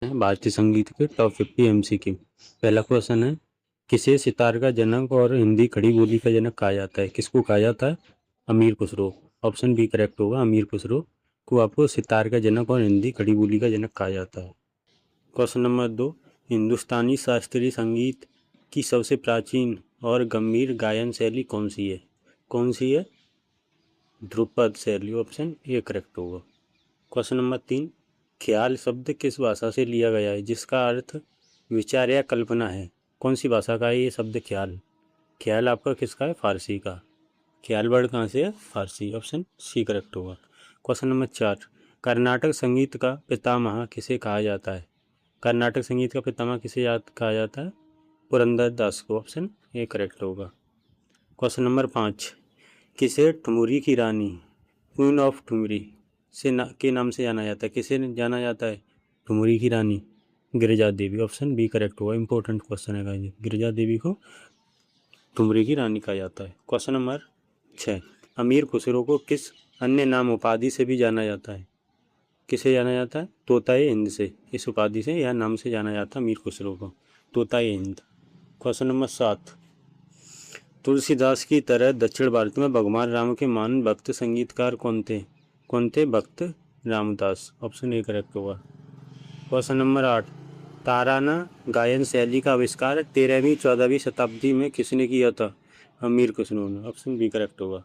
हैं भारतीय संगीत के टॉप 50 एमसीक्यू। पहला क्वेश्चन है, किसे सितार का जनक और हिंदी खड़ी बोली का जनक कहा जाता है? किसको कहा जाता है? अमीर खुसरो। ऑप्शन बी करेक्ट होगा, अमीर खुसरो को आपको सितार का जनक और हिंदी खड़ी बोली का जनक कहा जाता है। क्वेश्चन नंबर 2, हिंदुस्तानी शास्त्रीय संगीत की सबसे प्राचीन और गंभीर गायन शैली कौन सी है? कौन सी है? ध्रुपद शैली। ऑप्शन ए करेक्ट होगा। क्वेश्चन नंबर 3, ख्याल शब्द किस भाषा से लिया गया है जिसका अर्थ विचार या कल्पना है? कौन सी भाषा का है ये शब्द ख्याल? ख्याल आपका किसका है? फारसी का। ख्याल वर्ड कहाँ से है? फारसी। ऑप्शन सी करेक्ट होगा। क्वेश्चन नंबर 4, कर्नाटक संगीत का पितामह किसे कहा जाता है? कर्नाटक संगीत का पितामह किसे कहा जाता है? पुरंदर दास को। ऑप्शन ए करेक्ट होगा। क्वेश्चन नंबर 5, किसे ठुमरी की रानी, क्वीन ऑफ ठुमरी के नाम से जाना जाता है? किसे जाना जाता है ठुमरी की रानी? Girija Devi. Option B correct होगा। इंपॉर्टेंट क्वेश्चन है गाइस, गिरिजा देवी को ठुमरी की रानी कहा जाता है। क्वेश्चन नंबर 6, अमीर खुसरो को किस अन्य नाम उपाधि से भी जाना जाता है? किसे जाना जाता है? तोताए हिंद से, इस उपाधि से या नाम से जाना जाता है अमीर खुसरो को, तोताए हिंद। क्वेश्चन नंबर 7, तुलसीदास की तरह दक्षिण भारत में भगवान राम के महान भक्त संगीतकार कौन थे? कौन थे? भक्त रामदास। ऑप्शन ए करेक्ट होगा। क्वेश्चन नंबर 8, ताराना गायन शैली का आविष्कार 13वीं 14वीं शताब्दी में किसने किया था? अमीर खुसरो ने। ऑप्शन बी करेक्ट होगा।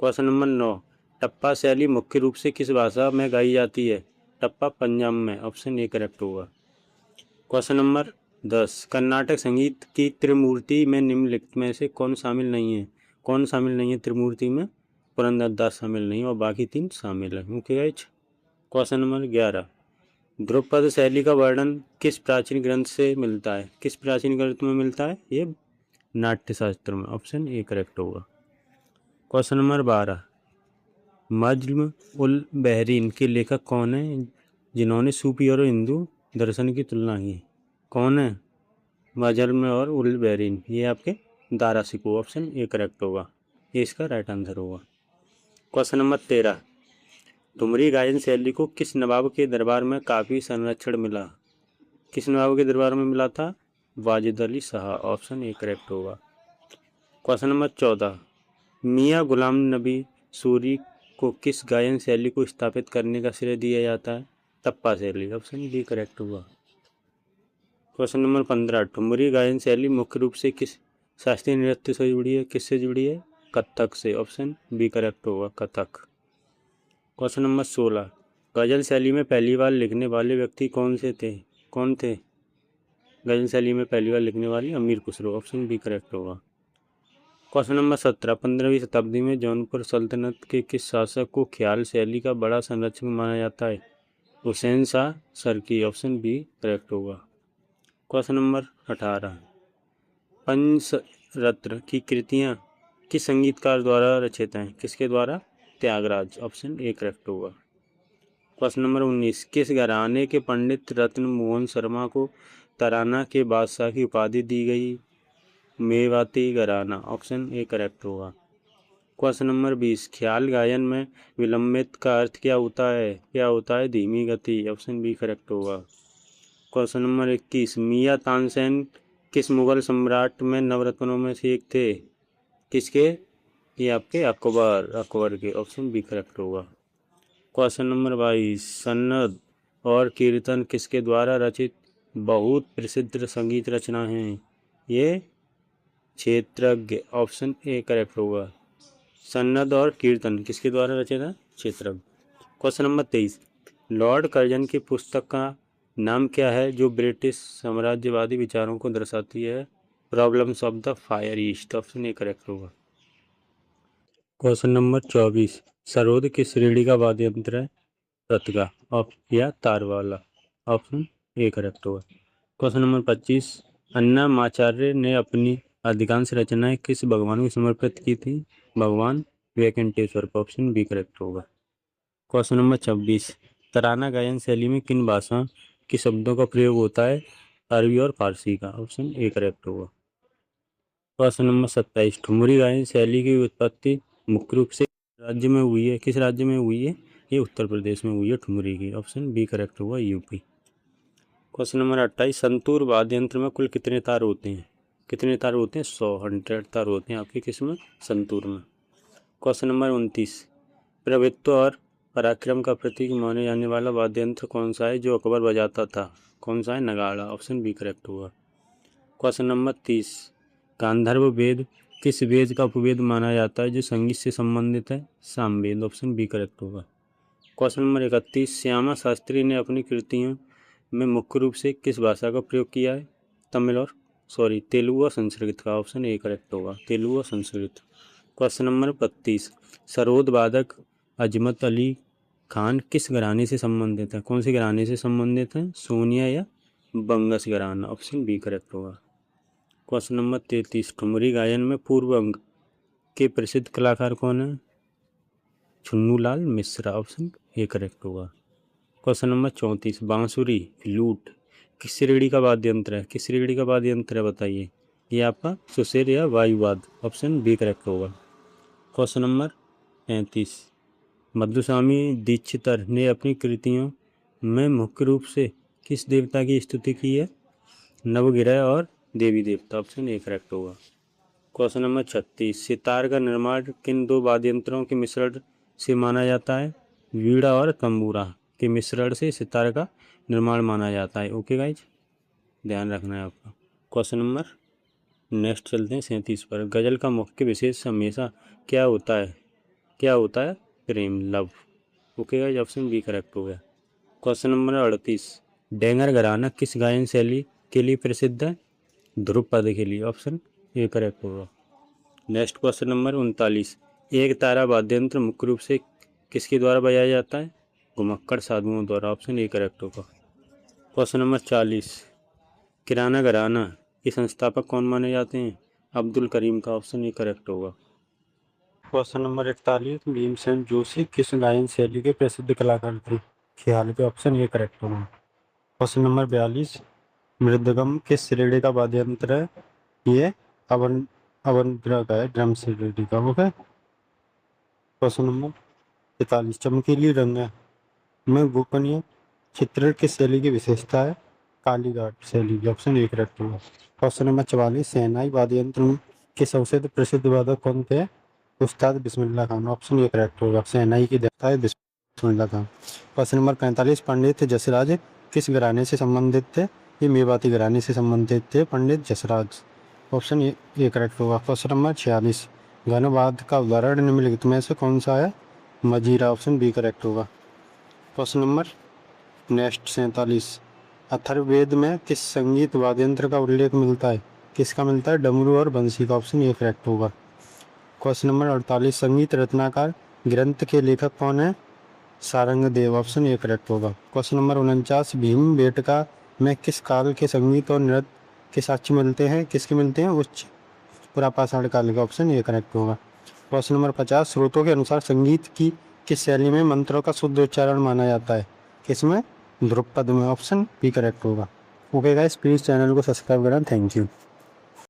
क्वेश्चन नंबर 9, टप्पा शैली मुख्य रूप से किस भाषा में गाई जाती है? टप्पा पंजाब में। ऑप्शन ए करेक्ट होगा। क्वेश्चन नंबर 10, कर्नाटक संगीत की त्रिमूर्ति में निम्नलिखित में से कौन शामिल नहीं है? कौन शामिल नहीं है त्रिमूर्ति में? पुरंदर दास शामिल नहीं और बाकी 3 शामिल है। Okay guys. Question number 11, Dhrupad शैली का वर्णन किस प्राचीन ग्रंथ से मिलता है? किस प्राचीन ग्रंथ में मिलता है? ये नाट्य शास्त्र में। ऑप्शन ए करेक्ट होगा। क्वेश्चन नंबर 12, मज्म उल बहरीन के लेखक कौन है जिन्होंने सूफी और हिंदू दर्शन की तुलना की? कौन है? मजल्म और उल बहरीन, ये आपके दारा सिको। ऑप्शन ए करेक्ट होगा, ये इसका राइट आंसर होगा। क्वेश्चन नंबर 13, ठुमरी गायन शैली को किस नवाब के दरबार में काफ़ी संरक्षण मिला? किस नवाब के दरबार में मिला था? Wajid Ali Shah. Option A correct होगा। क्वेश्चन नंबर 14, मियाँ गुलाम नबी सूरी को किस गायन शैली को स्थापित करने का श्रेय दिया जाता है? टप्पा शैली। ऑप्शन बी करेक्ट होगा। क्वेश्चन नंबर 15, ठुमरी गायन शैली मुख्य रूप से किस शास्त्रीय नृत्य से जुड़ी है? किससे जुड़ी है? कथक से। ऑप्शन बी करेक्ट होगा, कथक। क्वेश्चन नंबर 16, गजल शैली में पहली बार लिखने वाले व्यक्ति कौन से थे? कौन थे गजल शैली में पहली बार लिखने वाली? अमीर खुसरो। ऑप्शन बी करेक्ट होगा। क्वेश्चन नंबर 17, 15वीं शताब्दी में जौनपुर सल्तनत के किस शासक को ख्याल शैली का बड़ा संरक्षक माना जाता है? हुसैन शाह सरकी। ऑप्शन बी करेक्ट होगा। क्वेश्चन नंबर 18, पंचरत्न की कृतियाँ किस संगीतकार द्वारा रचित हैं? किसके द्वारा? त्यागराज। ऑप्शन ए करेक्ट होगा। क्वेश्चन नंबर 19, किस घराने के पंडित रत्न मोहन शर्मा को तराना के बादशाह की उपाधि दी गई? मेवाती घराना। ऑप्शन ए करेक्ट होगा। क्वेश्चन नंबर 20, ख्याल गायन में विलंबित का अर्थ क्या होता है? क्या होता है? धीमी गति। ऑप्शन बी करेक्ट होगा। क्वेश्चन नंबर 21, मियाँ तानसेन किस मुगल सम्राट में नवरत्नों में से एक थे? किसके? ये आपके अकबर के। ऑप्शन बी करेक्ट होगा। क्वेश्चन नंबर 22, सन्नद और कीर्तन किसके द्वारा रचित बहुत प्रसिद्ध संगीत रचना हैं? ये क्षेत्रज्ञ। ऑप्शन ए करेक्ट होगा। सन्नद और कीर्तन किसके द्वारा रचित है? क्षेत्रज्ञ। क्वेश्चन नंबर 23, लॉर्ड कर्जन की पुस्तक का नाम क्या है जो ब्रिटिश साम्राज्यवादी विचारों को दर्शाती है? Problems of the fire east. Option A correct होगा। क्वेश्चन नंबर 24, सरोद किस श्रेणी का वाद्य यंत्र है? रतगा या तार वाला। ऑप्शन ए करेक्ट होगा। क्वेश्चन नंबर 25, अन्नमाचार्य ने अपनी अधिकांश रचनाएं किस भगवान को समर्पित की थी? भगवान वेंकटेश्वर को। ऑप्शन बी करेक्ट होगा। क्वेश्चन नंबर 26, तराना गायन शैली में किन भाषा के शब्दों का प्रयोग होता है? अरबी और फारसी का। ऑप्शन ए करेक्ट होगा। क्वेश्चन नंबर 27, ठुमरी गायन शैली की उत्पत्ति मुख्य रूप से राज्य में हुई है? किस राज्य में हुई है? ये उत्तर प्रदेश में हुई है ठुमरी की। ऑप्शन बी करेक्ट होगा, यूपी। क्वेश्चन नंबर 28, संतूर वाद्य यंत्र में कुल कितने तार होते हैं? कितने तार होते हैं? 100 तार होते हैं आपके किसमें? संतूर में। क्वेश्चन नंबर 29, प्रभुत्व और पराक्रम का प्रतीक माने जाने वाला वाद्य यंत्र कौन सा है जो अकबर बजाता था? कौन सा है? नगाड़ा। ऑप्शन बी करेक्ट होगा। क्वेश्चन नंबर 30, गांधर्व वेद किस वेद का उपवेद माना जाता है जो संगीत से संबंधित है? सामवेद। ऑप्शन बी करेक्ट होगा। क्वेश्चन नंबर 31, श्यामा शास्त्री ने अपनी कृतियों में मुख्य रूप से किस भाषा का प्रयोग किया है? तेलुगु और संस्कृत का। ऑप्शन ए करेक्ट होगा, तेलुगु और संस्कृत। क्वेश्चन नंबर 32, सरोद वादक अजमत अली खान किस घराने से संबंधित है? कौन से घराने से संबंधित है? सोनिया या बंगस घराना। ऑप्शन बी करेक्ट होगा। क्वेश्चन नंबर 33, ठुमरी गायन में पूर्व अंग के प्रसिद्ध कलाकार कौन है? छुन्नूलाल मिश्रा। ऑप्शन ए करेक्ट होगा। क्वेश्चन नंबर 34, बांसुरी फ्लूट किस श्रेणी का वाद्य यंत्र है? किस श्रेणी का वाद्य यंत्र है बताइए? ये आपका सुषेर या वायुवाद। ऑप्शन बी करेक्ट होगा। क्वेश्चन नंबर 35, मधुस्वामी दीक्षितर ने अपनी कृतियों में मुख्य रूप से किस देवता की स्तुति की है? नवग्रह और देवी देवता। ऑप्शन ए करेक्ट होगा। क्वेश्चन नंबर 36, सितार का निर्माण किन दो वाद्य यंत्रों के मिश्रण से माना जाता है? वीणा और तंबूरा के मिश्रण से सितार का निर्माण माना जाता है। ओके गाइज, ध्यान रखना है आपका। क्वेश्चन नंबर नेक्स्ट चलते हैं 37 पर। गजल का मुख्य विशेष हमेशा क्या होता है? क्या होता है? प्रेम, love. Okay guys, option B correct हो गया। क्वेश्चन नंबर 38, डेंगर घराना किस गायन शैली के लिए प्रसिद्ध है? ध्रुपद के लिए। ऑप्शन ए करेक्ट होगा। नेक्स्ट क्वेश्चन नंबर 39, एक तारा वाद्य यंत्र मुख्य रूप से किसके द्वारा बजाया जाता है? घुमक्कड़ साधुओं द्वारा। ऑप्शन ए करेक्ट होगा। क्वेश्चन नंबर 40, किराना घराना के संस्थापक कौन माने जाते हैं? अब्दुल करीम का। ऑप्शन ए करेक्ट होगा। क्वेश्चन नंबर 41, भीमसेन जोशी किस गायन शैली के प्रसिद्ध कलाकार थे? ख्याल के। ऑप्शन ए करेक्ट होगा। क्वेश्चन नंबर 42, मृदगम किस श्रेणी का वाद्य यंत्र है? ये अवंद्रा का है, ड्रम श्रेणी का। ओके। क्वेश्चन नंबर 43, चमकीली रंग में गोपनीय चित्रण किस शैली की विशेषता है? कालीघाट शैली की। ऑप्शन ए करेक्ट होगा। क्वेश्चन नंबर 44, शहनाई वाद्य यंत्र के सबसे प्रसिद्ध वादक कौन थे? उस्ताद Bismillah Khan. Option A correct होगा। शहनाई की देवता है बिस्मिल्लाह खान। क्वेश्चन नंबर 45, पंडित जसराज किस घराने से संबंधित थे? ये मेवाती घराने से संबंधित थे Pandit Jasraj. Option A correct होगा। क्वेश्चन नंबर 46, घनवाद का उदाहरण निम्नलिखित में से कौन सा है? मजीरा। ऑप्शन बी करेक्ट होगा। क्वेश्चन नंबर नेक्स्ट 47, अथर्ववेद में किस संगीत वाद्य यंत्र का उल्लेख मिलता है? किसका मिलता है? डमरू और बंसी का। ऑप्शन ए करेक्ट होगा। क्वेश्चन नंबर 48, संगीत रत्नाकर ग्रंथ के लेखक कौन है? सारंगदेव। ऑप्शन ए करेक्ट होगा। क्वेश्चन नंबर 49, भीम बेटका में किस काल के संगीत और नृत्य के साक्ष्य मिलते हैं? किसके मिलते हैं? उच्च पुरापाषाण काल का। ऑप्शन ए करेक्ट होगा। क्वेश्चन नंबर 50, स्रोतों के अनुसार संगीत की किस शैली में मंत्रों का शुद्ध उच्चारण माना जाता है? किसमें? ध्रुपद में। ऑप्शन बी करेक्ट होगा। ओके गाइस, प्लीज़ चैनल को सब्सक्राइब करना। Thank you.